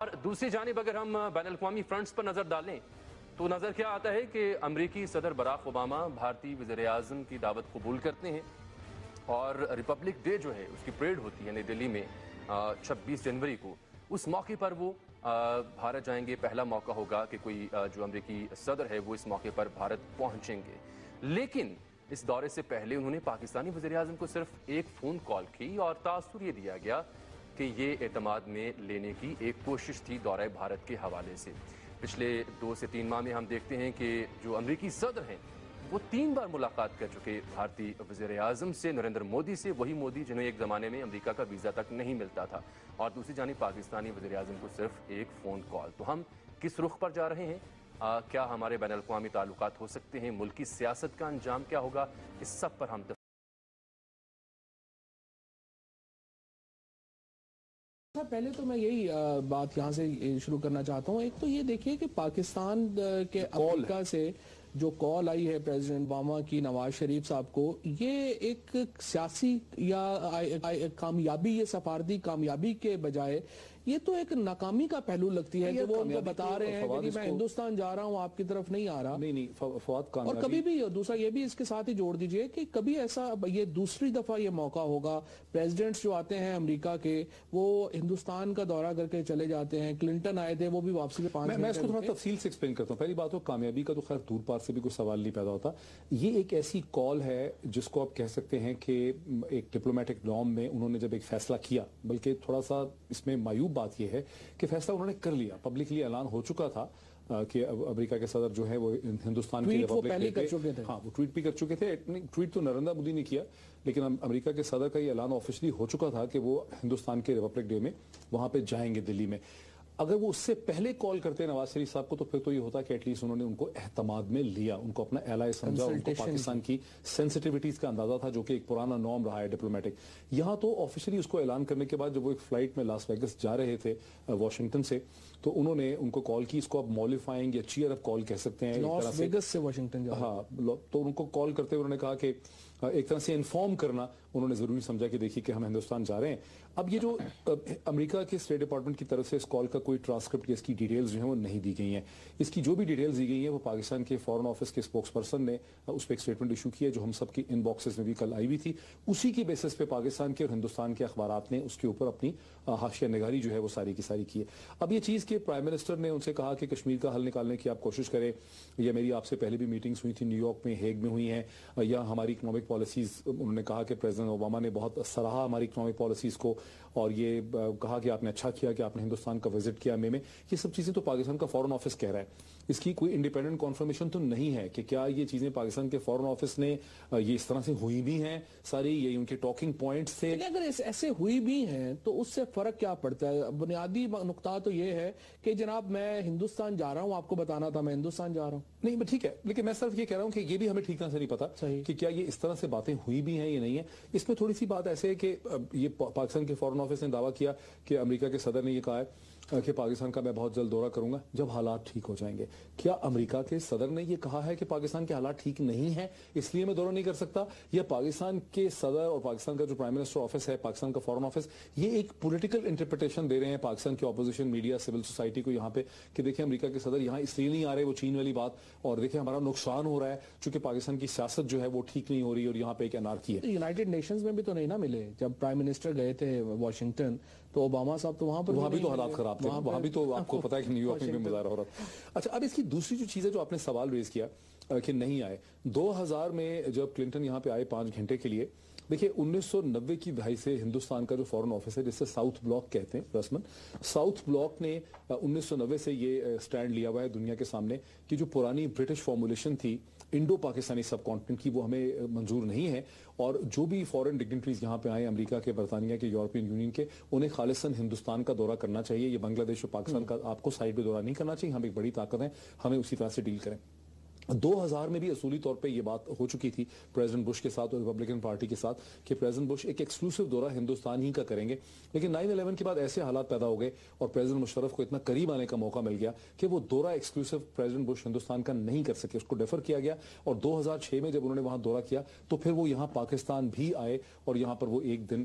اور دوسری جانب اگر ہم بین الاقوامی فرنٹس پر نظر ڈالیں تو نظر کیا آتا ہے کہ امریکی صدر براک اوباما بھارتی وزیر اعظم کی دعوت قبول کرتے ہیں اور ریپبلک ڈے جو ہے اس کی پریڈ ہوتی ہے نئی دلی میں 26 جنوری کو. اس موقع پر وہ بھارت جائیں گے. پہلا موقع ہوگا کہ کوئی جو امریکی صدر ہے وہ اس موقع پر بھارت پہنچیں گے. لیکن اس دورے سے پہلے انہوں نے پاکستانی وزیر اعظم کو صرف ایک فون کال کی اور تاثر یہ دیا گیا کہ یہ اعتماد میں لینے کی ایک کوشش تھی دورہ بھارت کے حوالے سے. پچھلے 2 سے 3 ماہ میں ہم دیکھتے ہیں کہ جو امریکی صدر ہیں وہ 3 بار ملاقات کر چکے بھارتی وزیر اعظم سے, نریندر مودی سے, وہی مودی جنہیں ایک زمانے میں امریکہ کا ویزا تک نہیں ملتا تھا, اور دوسری جانب پاکستانی وزیر اعظم کو صرف ایک فون کال. تو ہم کس رخ پر جا رہے ہیں؟ کیا ہمارے بین الاقوامی تعلقات ہو سکتے ہیں؟ ملکی سیاست کا انجام کیا ہوگا؟ اس سب پر ہم پہلے تو میں یہی بات یہاں سے شروع کرنا چاہتا ہوں. ایک تو یہ دیکھیے کہ پاکستان کے امریکہ سے جو کال آئی ہے پریزیڈنٹ اوباما کی نواز شریف صاحب کو, یہ ایک سیاسی یا کامیابی, یہ سفارتی کامیابی کے بجائے یہ تو ایک ناکامی کا پہلو لگتی ہے کہ وہ ان کو بتا رہے ہیں کہ میں ہندوستان جا رہا ہوں, آپ کی طرف نہیں آ رہا. نہیں فواد, اور کبھی بھی دوسرا یہ بھی اس کے ساتھ ہی جوڑ دیجئے کہ کبھی ایسا یہ دوسری دفعہ یہ موقع ہوگا, پریزیڈنٹس جو آتے ہیں امریکہ کے وہ ہندوستان کا دورہ کر کے چلے جاتے ہیں. کلنٹن آئے تھے, وہ بھی واپسی کے 5 میں اس کو تھوڑا تفصیل سے ایکسپلین کرتا ہوں. پہلی بات تو کامیابی کا تو خیر دور پار سے بھی کوئی سوال نہیں پیدا ہوتا. یہ ایک ایسی کال ہے جس کو آپ کہہ سکتے ہیں کہ ایک ڈپلومیٹک نارم میں انہوں نے جب ایک فیصلہ کیا, بلکہ تھوڑا سا اس میں معیوب بات یہ ہے کہ فیصلہ انہوں نے کر لیا, پبلکلی اعلان ہو چکا تھا کہ امریکہ کے صدر جو ہے وہ ہندوستان کی ریپبلک, ہاں وہ ٹویٹ بھی کر چکے تھے. ٹویٹ تو نریندر مودی نے کیا, لیکن امریکہ کے صدر کا یہ اعلان آفیشلی ہو چکا تھا کہ وہ ہندوستان کے ریپبلک ڈے میں وہاں پہ جائیں گے دلی میں. اگر وہ اس سے پہلے کال کرتے ہیں نواز شریف صاحب کو تو پھر تو یہ ہوتا کہ ایٹ لیسٹ انہوں نے ان کو احتماد میں لیا, ان کو اپنا ایلائی سمجھا, ان کو پاکستان کی سینسٹیوٹیز کا اندازہ تھا جو کہ ایک پرانا نارم رہا ہے ڈپلومیٹک. یہاں تو آفیشلی اس کو اعلان کرنے کے بعد جب وہ ایک فلائٹ میں لاس ویگس جا رہے تھے واشنگٹن سے, تو انہوں نے ان کو کال کی. اس کو آپ مالیفائنگ یا چیئر اپ کال کہہ سکتے ہیں لاس ویگس سے واشنگٹن. ہاں, تو ان کو کال کرتے ہوئے انہوں نے کہا کہ ایک طرح سے انفارم کرنا انہوں نے ضروری سمجھا کہ دیکھیے کہ ہم ہندوستان جا رہے ہیں. اب یہ جو امریکہ کے اسٹیٹ ڈپارٹمنٹ کی طرف سے اس کال کا کوئی ٹرانسکرپٹ یا اس کی ڈیٹیلز جو ہیں وہ نہیں دی گئی ہیں. اس کی جو بھی ڈیٹیلز دی گئی ہیں وہ پاکستان کے فارن آفس کے اسپوکس پرسن نے اس پہ ایک اسٹیٹمنٹ ایشو کی ہے جو ہم سب کی ان باکسز میں بھی کل آئی ہوئی تھی. اسی کی بیسس پہ پاکستان کے اور ہندوستان کے اخبارات نے اس کے اوپر اپنی حاشیہ نگاری جو ہے وہ ساری کی ساری کی ہے. اب یہ چیز کہ پرائم منسٹر نے ان سے کہا کہ کشمیر کا حل نکالنے کی آپ کوشش کریں, یا میری آپ سے پہلے بھی میٹنگز ہوئی تھی نیو یارک میں, ہیگ میں ہوئی ہیں, یا ہماری اکنامک پالیسیز, انہوں نے کہا کہ پریزیڈنٹ اوباما نے بہت سراہا ہماری اکنامک پالیسیز کو, اور یہ کہا کہ آپ نے اچھا کیا کہ آپ نے ہندوستان کا وزٹ کیا مئی میں. یہ سب چیزیں تو پاکستان کا فارن آفس کہہ رہا ہے. اس کی کوئی انڈیپینڈنٹ کنفرمیشن تو نہیں ہے کہ کیا یہ چیزیں پاکستان کے فارن آفس نے یہ اس طرح سے ہوئی بھی ہیں ساری, یہ ان کے ٹاکنگ پوائنٹس تھے. اگر ایسے ہوئی بھی ہیں تو اس سے فرق کیا پڑتا ہے؟ بنیادی نقطہ تو یہ ہے کہ جناب میں ہندوستان جا رہا ہوں, آپ کو بتانا تھا میں ہندوستان جا رہا ہوں. نہیں ٹھیک ہے, لیکن میں صرف یہ کہہ رہا ہوں کہ یہ بھی ہمیں ٹھیک طرح سے نہیں پتا کہ کیا یہ اس طرح سے باتیں ہوئی بھی ہیں یا نہیں ہیں. اس میں تھوڑی سی بات ایسے ہے کہ یہ پاکستان کے فارن آفس نے دعویٰ کیا کہ امریکہ کے صدر نے یہ کہا ہے کہ پاکستان کا میں بہت جلد دورہ کروں گا جب حالات ٹھیک ہو جائیں گے. کیا امریکہ کے صدر نے یہ کہا ہے کہ پاکستان کے حالات ٹھیک نہیں ہیں اس لیے میں دورہ نہیں کر سکتا, یا پاکستان کے صدر اور پاکستان کا جو پرائم منسٹر آفس ہے, پاکستان کا فارن آفس, یہ ایک پولیٹیکل انٹرپریٹیشن دے رہے ہیں پاکستان کی اپوزیشن میڈیا, سول سوسائٹی کو یہاں پہ کہ دیکھیں امریکہ کے صدر یہاں اس لیے نہیں آ رہے, وہ چین والی بات, اور دیکھیں ہمارا نقصان ہو رہا ہے چونکہ پاکستان کی سیاست جو ہے وہ ٹھیک نہیں ہو رہی اور یہاں پہ ایک انارکی ہے. یونائیٹڈ نیشنز میں بھی تو نہیں نا ملے جب پرائم منسٹر گئے تھے واشنگٹن, تو اوباما صاحب تو وہاں بھی تو حالات خراب تھے, وہاں بھی تو آپ کو پتا ہے کہ نیو یارک میں بھی مظاہرہ ہو رہا تھا. اچھا, اب اس کی دوسری جو چیز ہے جو آپ نے سوال ریز کیا کہ نہیں آئے, 2000 میں جب کلنٹن یہاں پہ آئے 5 گھنٹے کے لیے, دیکھیں 1990 کی دہائی سے ہندوستان کا جو فارن آفس ہے جس سے ساؤتھ بلاک کہتے ہیں رسمن, ساؤتھ بلاک نے 1990 سے یہ سٹینڈ لیا ہوا ہے دنیا کے سامنے کہ جو پرانی برٹش فارمولیشن تھی انڈو پاکستانی سب کانٹیننٹ کی وہ ہمیں منظور نہیں ہے, اور جو بھی فورن ڈگنیٹریز یہاں پہ آئے امریکہ کے, برطانیہ کے, یورپین یونین کے, انہیں خالصاً ہندوستان کا دورہ کرنا چاہیے. یہ بنگلہ دیش اور پاکستان کا آپ کو سائڈ پہ دورہ نہیں کرنا چاہیے. ہم ایک بڑی طاقت ہیں, ہمیں اسی طرح سے ڈیل کریں. 2000 میں بھی اصولی طور پہ یہ بات ہو چکی تھی پریزیڈنٹ بش کے ساتھ اور ریپبلکن پارٹی کے ساتھ کہ پریزیڈنٹ بش ایک ایکسکلوسیو دورہ ہندوستان ہی کا کریں گے, لیکن 9/11 کے بعد ایسے حالات پیدا ہو گئے اور پریزیڈنٹ مشرف کو اتنا قریب آنے کا موقع مل گیا کہ وہ دورہ ایکسکلوسیو پریزیڈنٹ بش ہندوستان کا نہیں کر سکے, اس کو ڈیفر کیا گیا. اور 2006 میں جب انہوں نے وہاں دورہ کیا تو پھر وہ یہاں پاکستان بھی آئے اور یہاں پر وہ ایک دن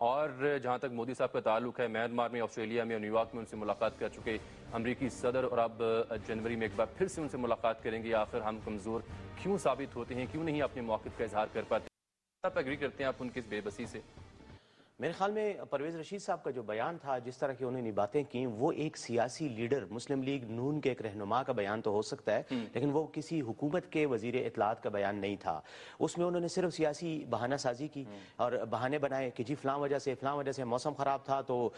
اور جہاں تک مودی صاحب کا تعلق ہے، میانمار میں، آسٹریلیا میں اور نیو یارک میں ان سے ملاقات کر چکے امریکی صدر، اور اب جنوری میں ایک بار پھر سے ان سے ملاقات کریں گے۔ آخر ہم کمزور کیوں ثابت ہوتے ہیں، کیوں نہیں اپنے موقف کا اظہار کر پاتے؟ آپ ایگری کرتے ہیں آپ ان کی اس بے بسی سے؟ میرے خیال میں پرویز رشید صاحب کا جو بیان تھا، جس طرح کی انہوں نے باتیں کی، وہ ایک سیاسی لیڈر، مسلم لیگ نون کے ایک رہنما کا بیان تو ہو سکتا ہے، لیکن وہ کسی حکومت کے وزیر اطلاعات کا بیان نہیں تھا۔ اس میں انہوں نے صرف سیاسی بہانہ سازی کی اور بہانے بنائے کہ جی فلاں وجہ سے موسم خراب تھا تو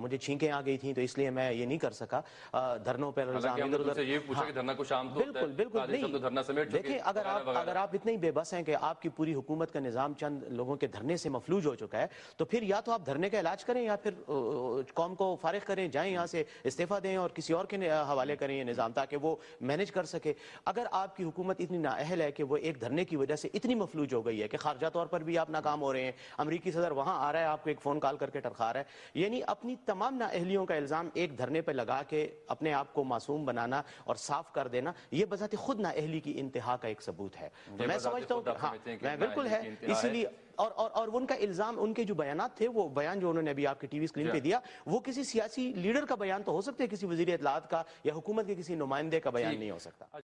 مجھے چھینکیں آ گئی تھیں تو اس لیے میں یہ نہیں کر سکا، دھرنوں پر الزام ادھر ادھر۔ یہ پوچھا کہ دھرنا کو شام کو بالکل بالکل نہیں، دیکھیں اگر آپ اتنے بے بس ہیں کہ آپ کی پوری حکومت کا نظام چند لوگوں کے دھرنے سے مفلوج ہو چکا ہے، تو پھر یا تو آپ دھرنے کا علاج کریں یا پھر قوم کو فارغ کریں، جائیں یہاں سے استعفیٰ دیں اور کسی اور کے حوالے کریں یہ نظام تاکہ وہ مینج کر سکے۔ اگر آپ کی حکومت اتنی نااہل ہے کہ وہ ایک دھرنے کی وجہ سے اتنی مفلوج ہو گئی ہے کہ خارجہ طور پر بھی آپ ناکام ہو رہے ہیں، امریکی صدر وہاں آ رہا ہے آپ کو ایک فون کال کر کے ٹرخا رہا ہے، یعنی اپنی تمام نااہلیوں کا الزام ایک دھرنے پہ لگا کے اپنے آپ کو معصوم بنانا اور صاف کر دینا، یہ بذات خود نااہلی کی انتہا کا ایک ثبوت ہے۔ میں سمجھتا ہوں کہ ہاں بالکل ہے، اسی لیے اور ان کا الزام، ان کے جو بیانات تھے، وہ بیان جو انہوں نے ابھی آپ کی ٹی وی اسکرین پہ دیا، وہ کسی سیاسی لیڈر کا بیان تو ہو سکتا ہے، کسی وزیر اطلاعات کا یا حکومت کے کسی نمائندے کا بیان نہیں ہو سکتا۔